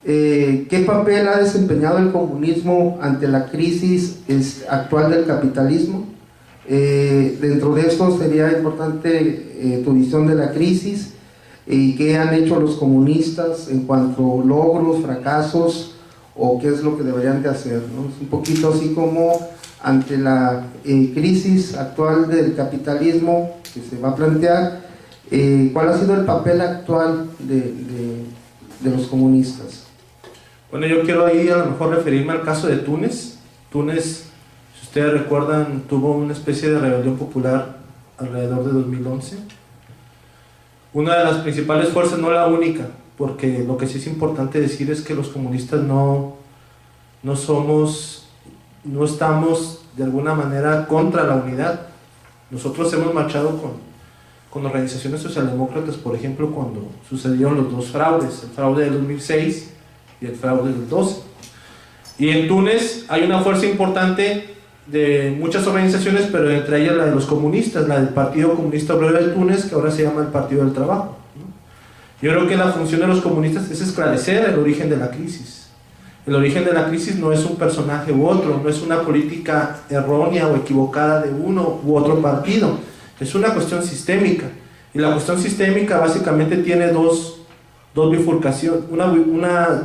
¿Qué papel ha desempeñado el comunismo ante la crisis actual del capitalismo? Dentro de esto sería importante tu visión de la crisis y qué han hecho los comunistas en cuanto a logros, fracasos o qué es lo que deberían de hacer, ¿no? Es un poquito así como ante la crisis actual del capitalismo que se va a plantear, ¿cuál ha sido el papel actual de los comunistas? Bueno, yo quiero ahí a lo mejor referirme al caso de Túnez. Túnez, si ustedes recuerdan, tuvo una especie de rebelión popular alrededor de 2011. Una de las principales fuerzas, no la única, porque lo que sí es importante decir es que los comunistas no estamos de alguna manera contra la unidad. Nosotros hemos marchado con organizaciones socialdemócratas, por ejemplo, cuando sucedieron los dos fraudes, el fraude del 2006 y el fraude del 12. Y en Túnez hay una fuerza importante de muchas organizaciones, pero entre ellas la de los comunistas, la del Partido Comunista Obrero de Túnez, que ahora se llama el Partido del Trabajo, ¿no? Yo creo que la función de los comunistas es esclarecer el origen de la crisis. El origen de la crisis no es un personaje u otro, no es una política errónea o equivocada de uno u otro partido, es una cuestión sistémica. Y la cuestión sistémica básicamente tiene dos bifurcaciones,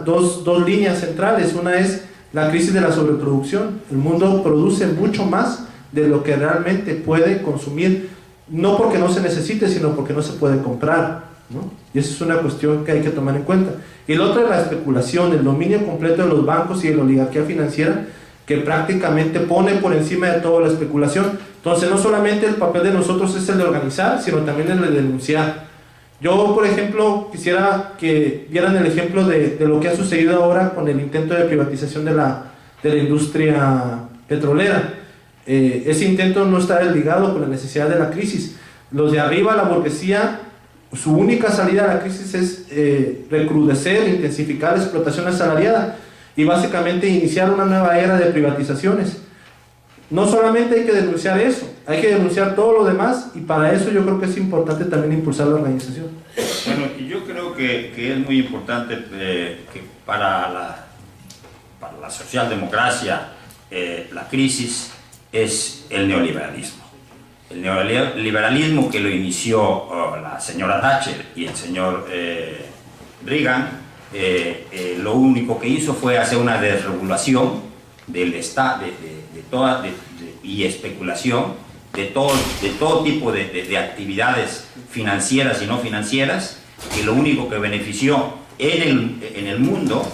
dos líneas centrales. Una es la crisis de la sobreproducción. El mundo produce mucho más de lo que realmente puede consumir, no porque no se necesite, sino porque no se puede comprar, ¿no? Y esa es una cuestión que hay que tomar en cuenta. Y la otra es la especulación, el dominio completo de los bancos y de la oligarquía financiera, que prácticamente pone por encima de todo la especulación. Entonces no solamente el papel de nosotros es el de organizar, sino también el de denunciar. Yo, por ejemplo, quisiera que vieran el ejemplo de lo que ha sucedido ahora con el intento de privatización de la industria petrolera. Ese intento no está desligado con la necesidad de la crisis. Los de arriba, la burguesía, su única salida a la crisis es recrudecer, intensificar la explotación asalariada y básicamente iniciar una nueva era de privatizaciones. No solamente hay que denunciar eso, hay que denunciar todo lo demás, y para eso yo creo que es importante también impulsar la organización. Bueno, y yo creo que es muy importante que para la socialdemocracia la crisis es el neoliberalismo. El neoliberalismo que lo inició la señora Thatcher y el señor Reagan, lo único que hizo fue hacer una desregulación del Estado, y especulación de todo tipo de actividades financieras y no financieras, que lo único que benefició en el mundo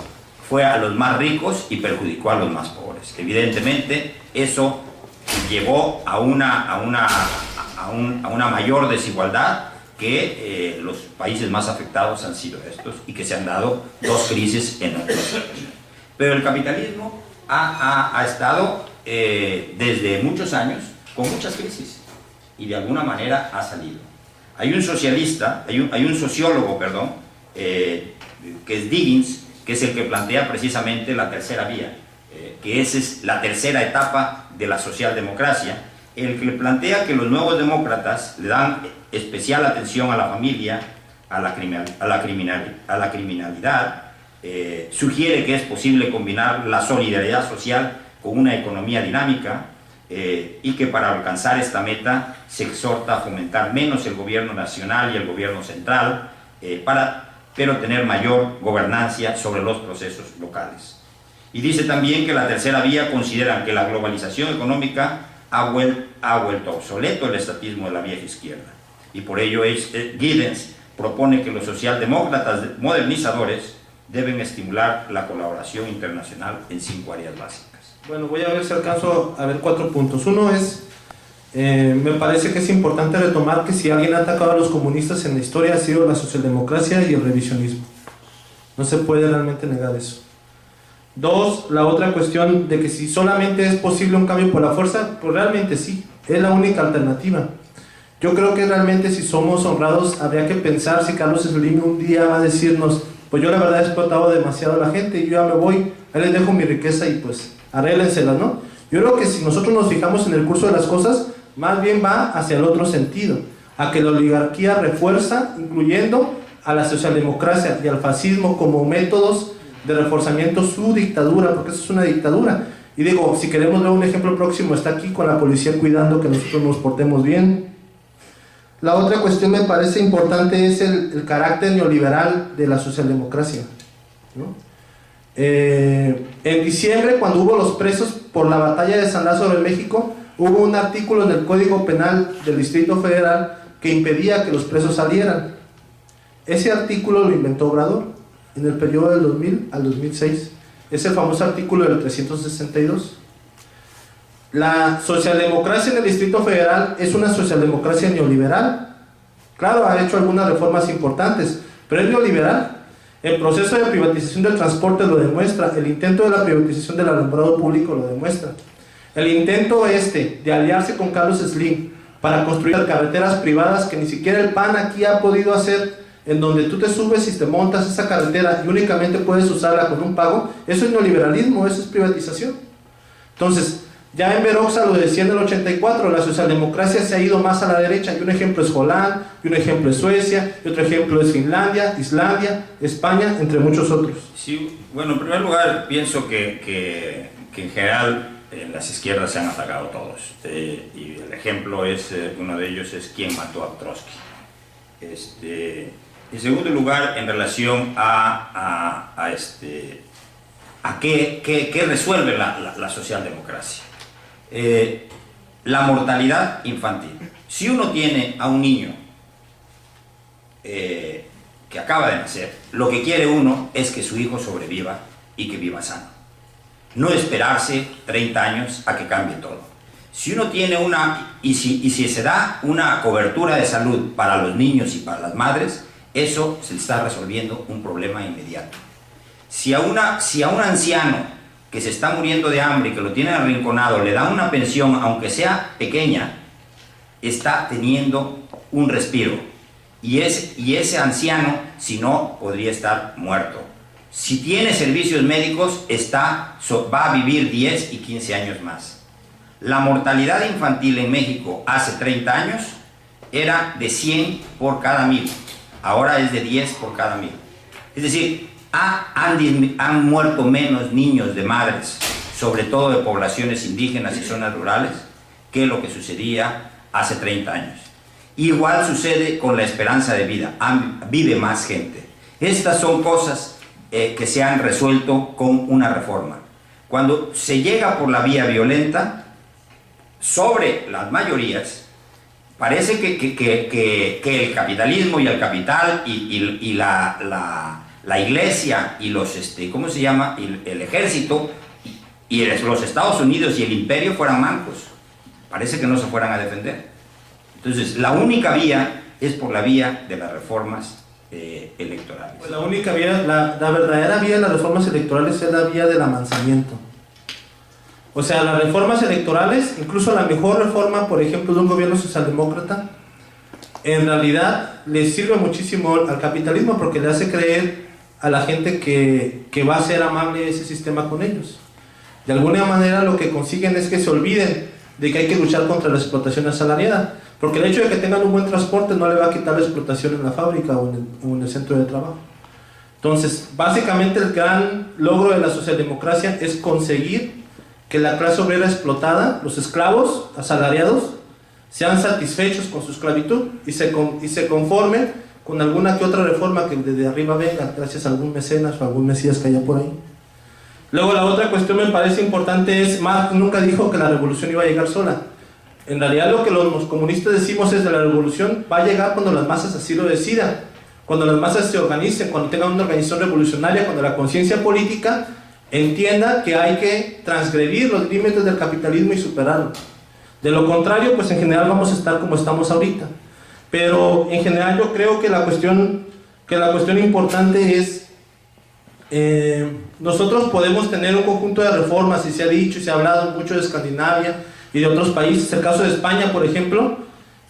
fue a los más ricos y perjudicó a los más pobres. Evidentemente eso llevó a una mayor desigualdad, que los países más afectados han sido estos, y que se han dado dos crisis en otros países. Pero el capitalismo ha estado desde muchos años con muchas crisis, y de alguna manera ha salido. Hay un sociólogo, que es Diggins, que es el que plantea precisamente la tercera vía, que esa es la tercera etapa de la socialdemocracia, el que plantea que los nuevos demócratas le dan especial atención a la familia, a la criminalidad, sugiere que es posible combinar la solidaridad social con una economía dinámica, y que para alcanzar esta meta se exhorta a fomentar menos el gobierno nacional y el gobierno central, pero tener mayor gobernancia sobre los procesos locales. Y dice también que la tercera vía considera que la globalización económica ha vuelto obsoleto el estatismo de la vieja izquierda, y por ello Giddens propone que los socialdemócratas modernizadores deben estimular la colaboración internacional en 5 áreas básicas. Bueno, voy a ver si alcanzo a ver 4 puntos. Uno es, me parece que es importante retomar que si alguien ha atacado a los comunistas en la historia ha sido la socialdemocracia y el revisionismo. No se puede realmente negar eso. 2, la otra cuestión de que si solamente es posible un cambio por la fuerza, pues realmente sí, es la única alternativa. Yo creo que realmente, si somos honrados, habría que pensar si Carlos Slim un día va a decirnos: pues yo la verdad he explotado demasiado a la gente y yo ya me voy, ahí les dejo mi riqueza y pues arréglenselas, ¿no? Yo creo que si nosotros nos fijamos en el curso de las cosas, más bien va hacia el otro sentido, a que la oligarquía refuerza, incluyendo a la socialdemocracia y al fascismo como métodos de reforzamiento su dictadura, porque eso es una dictadura. Y digo, si queremos ver un ejemplo próximo, está aquí con la policía cuidando que nosotros nos portemos bien. La otra cuestión me parece importante es el carácter neoliberal de la socialdemocracia, ¿no? En diciembre, cuando hubo los presos por la batalla de San Lázaro en México, hubo un artículo en el Código Penal del Distrito Federal que impedía que los presos salieran. Ese artículo lo inventó Obrador en el periodo del 2000 al 2006. Es el famoso artículo del 362. La socialdemocracia en el Distrito Federal es una socialdemocracia neoliberal. Claro, ha hecho algunas reformas importantes, pero es neoliberal. El proceso de privatización del transporte lo demuestra, el intento de la privatización del alumbrado público lo demuestra. El intento de aliarse con Carlos Slim para construir carreteras privadas que ni siquiera el PAN aquí ha podido hacer, en donde tú te subes y te montas esa carretera y únicamente puedes usarla con un pago, eso es neoliberalismo, eso es privatización. Entonces, ya en Veroxa lo decía en el 84, la socialdemocracia se ha ido más a la derecha, y un ejemplo es Holanda, y un ejemplo es Suecia, y otro ejemplo es Finlandia, Islandia, España, entre muchos otros. Sí, bueno, en primer lugar, pienso que en general en las izquierdas se han atacado todos, y el ejemplo es, uno de ellos es quién mató a Trotsky. En segundo lugar, en relación a qué resuelve la socialdemocracia. La mortalidad infantil. Si uno tiene a un niño que acaba de nacer, lo que quiere uno es que su hijo sobreviva y que viva sano. No esperarse 30 años a que cambie todo. Si uno tiene si se da una cobertura de salud para los niños y para las madres, eso se está resolviendo un problema inmediato. Si a un anciano que se está muriendo de hambre y que lo tiene arrinconado, le da una pensión, aunque sea pequeña, está teniendo un respiro. Y ese anciano, si no, podría estar muerto. Si tiene servicios médicos, va a vivir 10 y 15 años más. La mortalidad infantil en México hace 30 años era de 100 por cada 1000. Ahora es de 10 por cada 1000. Es decir, han muerto menos niños de madres, sobre todo de poblaciones indígenas y zonas rurales, que lo que sucedía hace 30 años. Igual sucede con la esperanza de vida, vive más gente. Estas son cosas que se han resuelto con una reforma. Cuando se llega por la vía violenta sobre las mayorías, parece que el capitalismo y el capital y la iglesia y los, ¿cómo se llama? El ejército y los Estados Unidos y el imperio fueran mancos. Parece que no se fueran a defender. Entonces, la única vía es por la vía de las reformas electorales. Pues la única vía, la verdadera vía de las reformas electorales es la vía del amansamiento. O sea, las reformas electorales, incluso la mejor reforma, por ejemplo, de un gobierno socialdemócrata, en realidad le sirve muchísimo al capitalismo porque le hace creer a la gente que va a ser amable ese sistema con ellos. De alguna manera lo que consiguen es que se olviden de que hay que luchar contra la explotación asalariada, porque el hecho de que tengan un buen transporte no le va a quitar la explotación en la fábrica o en el centro de trabajo. Entonces, básicamente el gran logro de la socialdemocracia es conseguir que la clase obrera explotada, los esclavos asalariados, sean satisfechos con su esclavitud y se conformen con alguna que otra reforma que desde arriba venga, gracias a algún mecenas o algún mesías que haya por ahí. Luego la otra cuestión me parece importante es, Marx nunca dijo que la revolución iba a llegar sola. En realidad lo que los comunistas decimos es que la revolución va a llegar cuando las masas así lo decidan, cuando las masas se organicen, cuando tengan una organización revolucionaria, cuando la conciencia política entienda que hay que transgredir los límites del capitalismo y superarlo. De lo contrario, pues en general vamos a estar como estamos ahorita. Pero en general yo creo que la cuestión importante es, nosotros podemos tener un conjunto de reformas, y se ha dicho y se ha hablado mucho de Escandinavia y de otros países. El caso de España, por ejemplo,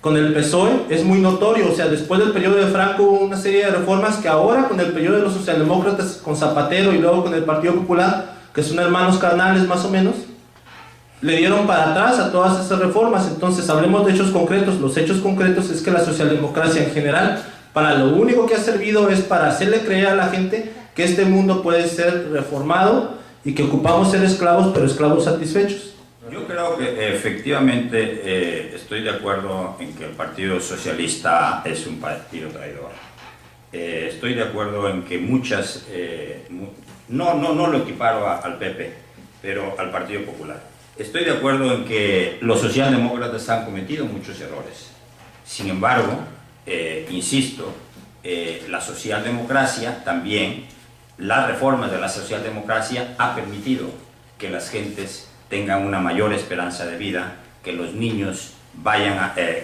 con el PSOE es muy notorio. O sea, después del periodo de Franco hubo una serie de reformas que ahora, con el periodo de los socialdemócratas, con Zapatero y luego con el Partido Popular, que son hermanos carnales más o menos, le dieron para atrás a todas esas reformas. Entonces hablemos de hechos concretos. Los hechos concretos es que la socialdemocracia en general, para lo único que ha servido es para hacerle creer a la gente que este mundo puede ser reformado y que ocupamos ser esclavos, pero esclavos satisfechos. Yo creo que efectivamente estoy de acuerdo en que el Partido Socialista es un partido traidor. Estoy de acuerdo en que muchas, no lo equiparo al PP, pero al Partido Popular. Estoy de acuerdo en que los socialdemócratas han cometido muchos errores. Sin embargo, insisto, la socialdemocracia también, las reformas de la socialdemocracia ha permitido que las gentes tengan una mayor esperanza de vida, que los niños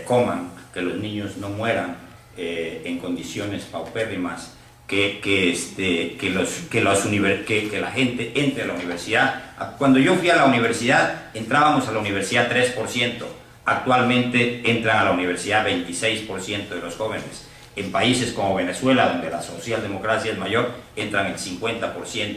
coman, que los niños no mueran en condiciones paupérrimas, que la gente entre a la universidad. Cuando yo fui a la universidad, entrábamos a la universidad 3%, actualmente entran a la universidad 26% de los jóvenes. En países como Venezuela, donde la socialdemocracia es mayor, entran el 50%.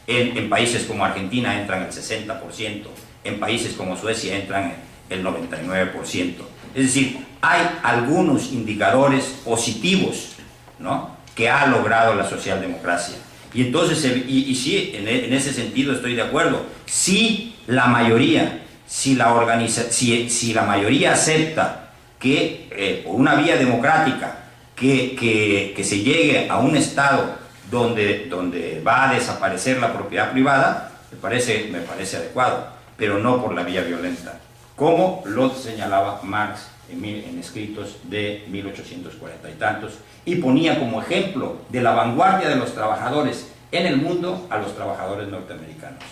En países como Argentina entran el 60%. En países como Suecia entran el 99%. Es decir, hay algunos indicadores positivos, ¿no?, que ha logrado la socialdemocracia. Y entonces, sí, en ese sentido estoy de acuerdo. Si la mayoría acepta que por una vía democrática que se llegue a un estado donde va a desaparecer la propiedad privada, me parece adecuado, pero no por la vía violenta, como lo señalaba Marx en escritos de 1840 y tantos, y ponía como ejemplo de la vanguardia de los trabajadores en el mundo a los trabajadores norteamericanos.